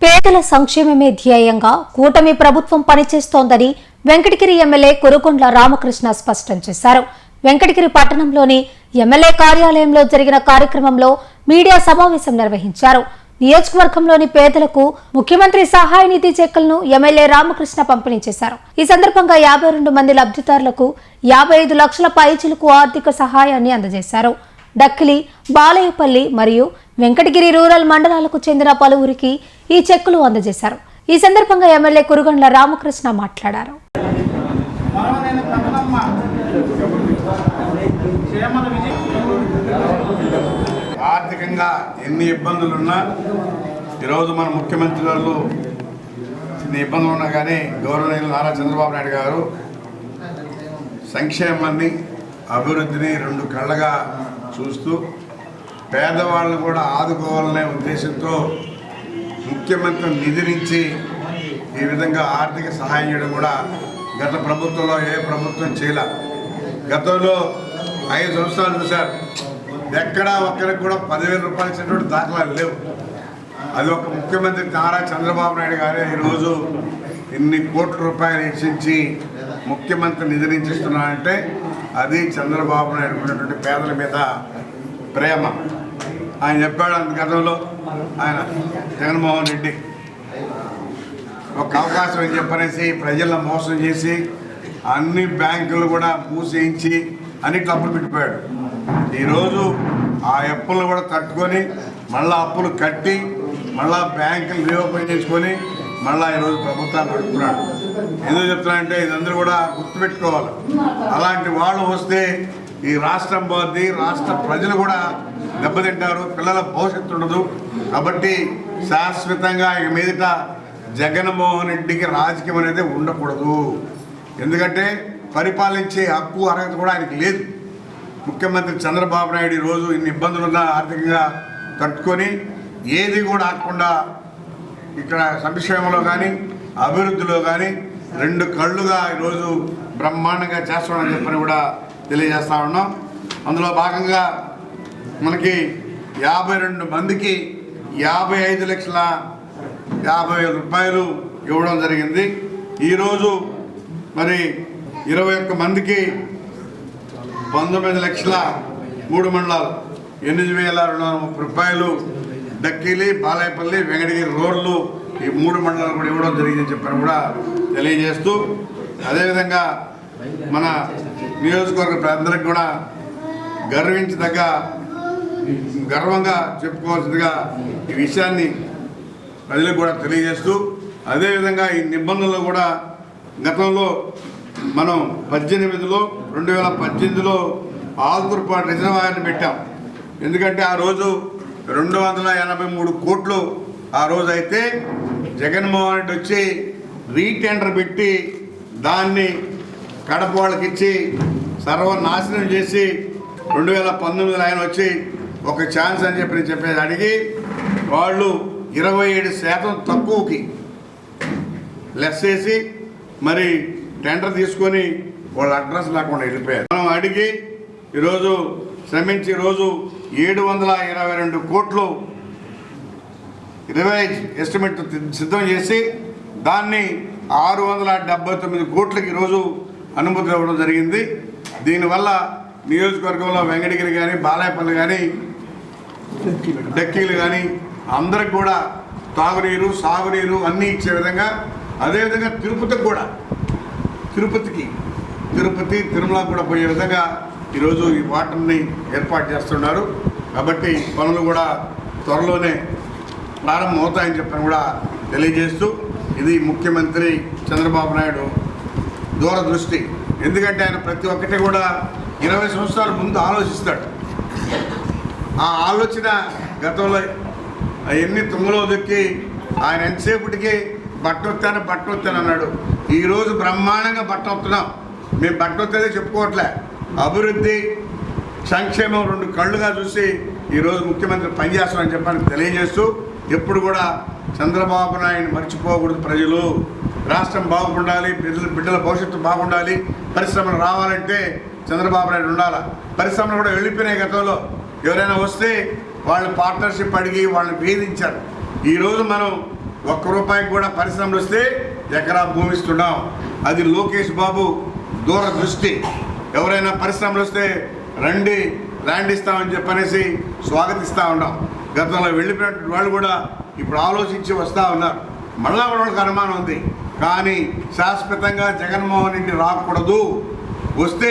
పేదల సంక్షేమమే ధ్యేయంగా కూటమి ప్రభుత్వం పనిచేస్తోందని వెంకటగిరి ఎమ్మెల్యే కురుగొండ్ల రామకృష్ణ స్పష్టం చేశారు. వెంకటగిరి పట్టణంలోని ఎమ్మెల్యే కార్యాలయంలో జరిగిన కార్యక్రమంలో మీడియా సమావేశం నిర్వహించారు. నియోజకవర్గంలోని పేదలకు ముఖ్యమంత్రి సహాయ నిధి చెక్కులను ఎమ్మెల్యే రామకృష్ణ పంపిణీ చేశారు. ఈ సందర్భంగా 52 మంది లబ్ధిదారులకు 55 లక్షల పైచిలకు ఆర్థిక సహాయాన్ని అందజేశారు. డక్కిలి, బాలయ్యపల్లి మరియు వెంకటగిరి రూరల్ మండలాలకు చెందిన పలువురికి ఈ చెక్కులు అందజేశారు. ఈ సందర్భంగా ఎమ్మెల్యే కురుగొండ్ల రామకృష్ణ మాట్లాడారు. ఆర్థికంగా ఎన్ని ఇబ్బందులున్నా ఈరోజు మన ముఖ్యమంత్రి గారు ఎన్ని ఇబ్బందులు ఉన్నా కానీ గౌరవనీయులు నారా చంద్రబాబు నాయుడు గారు సంక్షేమాన్ని అభివృద్ధిని రెండు కళ్ళగా చూస్తూ పేదవాళ్ళను కూడా ఆదుకోవాలనే ఉద్దేశంతో ముఖ్యమంత్రి నిధి నుంచి ఈ విధంగా ఆర్థిక సహాయం చేయడం కూడా గత ప్రభుత్వంలో ఏ ప్రభుత్వం చేయలే. గతంలో 5 సంవత్సరాలు చూశారు, ఎక్కడా ఒక్కరికి కూడా 10,000 రూపాయలు ఇచ్చినటువంటి దాఖలాలు లేవు. అది ఒక ముఖ్యమంత్రి నారా చంద్రబాబు నాయుడు గారే ఈరోజు ఇన్ని కోట్ల రూపాయలు హెచ్చించి ముఖ్యమంత్రి నిధి నుంచి ఇస్తున్నారంటే అది చంద్రబాబు నాయుడు ఉన్నటువంటి పేదల మీద ప్రేమ. ఆయన చెప్పాడు గతంలో ఆయన జగన్మోహన్ రెడ్డి ఒక అవకాశం అని చెప్పనేసి ప్రజలను మోసం చేసి అన్ని బ్యాంకులు కూడా మూసేయించి అన్నిట్లో అప్పులు పెట్టిపోయాడు. ఈరోజు ఆ అప్పులను కూడా తట్టుకొని మళ్ళీ అప్పులు కట్టి మళ్ళీ బ్యాంకులు రీఓపెన్ చేసుకొని మళ్ళీ ఈరోజు ప్రభుత్వాన్ని నడుపుతున్నాడు. ఎందుకు చెప్తున్నానంటే ఇదందరూ కూడా గుర్తుపెట్టుకోవాలి. అలాంటి వాళ్ళు వస్తే ఈ రాష్ట్రం పోద్ది, రాష్ట్ర ప్రజలు కూడా దెబ్బతింటారు, పిల్లల భవిష్యత్తు ఉండదు. కాబట్టి శాశ్వతంగా ఇక మీదట జగన్మోహన్ రెడ్డికి రాజకీయం అనేది ఉండకూడదు. ఎందుకంటే పరిపాలించే హక్కు అర్హత కూడా ఆయనకి లేదు. ముఖ్యమంత్రి చంద్రబాబు నాయుడు ఈరోజు ఇన్ని ఇబ్బందులున్నా ఆర్థికంగా తట్టుకొని ఏది కూడా ఆకుండా ఇక్కడ సంక్షేమంలో కానీ అభివృద్ధిలో కానీ రెండు కళ్ళుగా ఈరోజు బ్రహ్మాండంగా చేస్తామని చెప్పని కూడా తెలియజేస్తా ఉన్నాం. అందులో భాగంగా మనకి 52 మందికి 55,50,000 రూపాయలు ఇవ్వడం జరిగింది. ఈరోజు మరి 21 మందికి 19 లక్షల 3 మండలాలు 8,230 రూపాయలు డక్కిలి, బాలాయపల్లి, వెంకటగిరి రోడ్లు ఈ 3 మండలాలు కూడా ఇవ్వడం జరిగిందని చెప్పని కూడా తెలియజేస్తూ, అదేవిధంగా మన నియోజకవర్గ ప్రజలకు కూడా గర్వంగా చెప్పుకోవాల్సిందిగా ఈ విషయాన్ని ప్రజలకు కూడా తెలియజేస్తూ, అదేవిధంగా ఈ నిబంధనలు కూడా గతంలో మనం 2018లో ఆల్తూర్పాటు రిజర్వాయర్ని పెట్టాం. ఎందుకంటే ఆ రోజు 283 కోట్లు ఆ రోజు అయితే జగన్మోహన్ రెడ్డి వచ్చి రీటెండర్ పెట్టి దాన్ని కడప వాళ్ళకి ఇచ్చి సర్వనాశనం చేసి 2019 ఆయన వచ్చి ఒక ఛాన్స్ అని చెప్పేసి అడిగి వాళ్ళు 27% తక్కువకి లెస్ చేసి మరి టెండర్ తీసుకొని వాళ్ళ అడ్రస్ లేకుండా వెళ్ళిపోయారు. మనం అడిగి ఈరోజు శ్రమించి ఈరోజు 722 కోట్లు రివైజ్ ఎస్టిమేట్ సిద్ధం చేసి దాన్ని 679 కోట్లకి ఈరోజు అనుమతులు ఇవ్వడం జరిగింది. దీనివల్ల నియోజకవర్గంలో వెంకటగిరి కానీ, బాలాయపల్లి కానీ, డక్కీలు కానీ అందరికి కూడా తాగునీరు, సాగునీరు అన్నీ ఇచ్చే విధంగా, అదేవిధంగా తిరుపతి, తిరుమల కూడా పోయే విధంగా ఈరోజు ఈ వాటర్ని ఏర్పాటు చేస్తున్నారు. కాబట్టి పనులు కూడా త్వరలోనే ప్రారంభం అవుతాయని చెప్పని కూడా తెలియజేస్తూ, ఇది ముఖ్యమంత్రి చంద్రబాబు నాయుడు దూరదృష్టి. ఎందుకంటే ఆయన ప్రతి ఒక్కటి కూడా 20 సంవత్సరాల ముందు ఆలోచిస్తాడు. ఆ ఆలోచన గతంలో అవన్నీ తుమ్మలో దొక్కి ఆయన ఎంతసేపటికి బట్టొత్తాను అన్నాడు. ఈరోజు బ్రహ్మాండంగా బట్టొత్తున్నాం. మేము బట్టొత్తేదే చెప్పుకోవట్లే, అభివృద్ధి సంక్షేమం రెండు కళ్ళుగా చూసి ఈరోజు ముఖ్యమంత్రి పనిచేస్తామని చెప్పని తెలియజేస్తూ, ఎప్పుడు కూడా చంద్రబాబు నాయుడు మర్చిపోకూడదు. ప్రజలు రాష్ట్రం బాగుండాలి, బిడ్డల భవిష్యత్తు బాగుండాలి, పరిశ్రమలు రావాలంటే చంద్రబాబు నాయుడు ఉండాలి. పరిశ్రమలు కూడా వెళ్ళిపోయినాయి. గతంలో ఎవరైనా వస్తే వాళ్ళు పార్ట్నర్షిప్ అడిగి వాళ్ళని వేధించారు. ఈరోజు మనం ఒక్క రూపాయికి కూడా పరిశ్రమలు వస్తే ఎకరా భూమి ఇస్తున్నాం. అది లోకేష్ బాబు దూరదృష్టి. ఎవరైనా పరిశ్రమలు వస్తే రండి ల్యాండ్ ఇస్తామని చెప్పనేసి స్వాగతిస్తూ ఉన్నాం. గతంలో వెళ్ళిపోయిన వాళ్ళు కూడా ఇప్పుడు ఆలోచించి వస్తూ ఉన్నారు. మళ్ళా కూడా వాళ్ళకి అనుమానం ఉంది, కానీ శాశ్వతంగా జగన్మోహన్ రెడ్డి రాకూడదు, వస్తే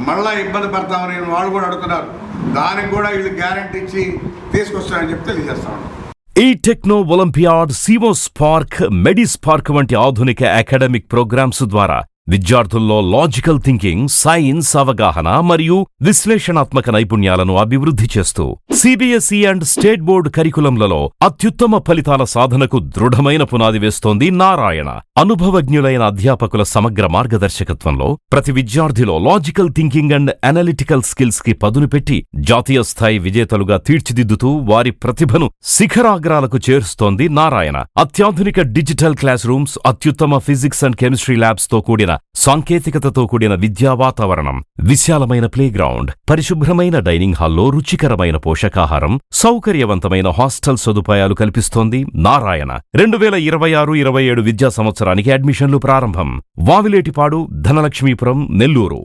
మళ్ళా ఇబ్బంది పడతామని వాళ్ళు కూడా అడుగుతున్నారు. దానికి కూడా వీళ్ళు గ్యారంటీ ఇచ్చి తీసుకొస్తారని చెప్పి తెలియజేస్తా ఉన్నాం. ఈ టెక్నో ఒలింపియాడ్, సివోస్పార్క్, మెడిస్పార్క్ వంటి ఆధునిక అకాడమిక్ ప్రోగ్రామ్స్ ద్వారా విద్యార్థుల్లో లాజికల్ థింకింగ్, సైన్స్ అవగాహన మరియు విశ్లేషణాత్మక నైపుణ్యాలను అభివృద్ధి చేస్తూ సిబిఎస్ఈ అండ్ స్టేట్ బోర్డు కరికులంలలో అత్యుత్తమ ఫలితాల సాధనకు దృఢమైన పునాది వేస్తోంది నారాయణ. అనుభవజ్ఞులైన అధ్యాపకుల సమగ్ర మార్గదర్శకత్వంలో ప్రతి విద్యార్థిలో logical thinking and analytical skills కి పదును పెట్టి జాతీయ స్థాయి విజేతలుగా తీర్చిదిద్దుతూ వారి ప్రతిభను శిఖరాగ్రాలకు చేరుస్తోంది నారాయణ. అత్యాధునిక డిజిటల్ క్లాస్ రూమ్స్, అత్యుత్తమ ఫిజిక్స్ అండ్ కెమిస్ట్రీ ల్యాబ్స్ తో కూడిన సాంకేతికతతో కూడిన విద్యా వాతావరణం, విశాలమైన ప్లేగ్రౌండ్, పరిశుభ్రమైన డైనింగ్ హాల్లో రుచికరమైన పోషకాహారం, సౌకర్యవంతమైన హాస్టల్ సదుపాయాలు కల్పిస్తోంది నారాయణ. 2026-27 విద్యా సంవత్సరానికి అడ్మిషన్లు ప్రారంభం. వావిలేటిపాడు, ధనలక్ష్మీపురం, నెల్లూరు.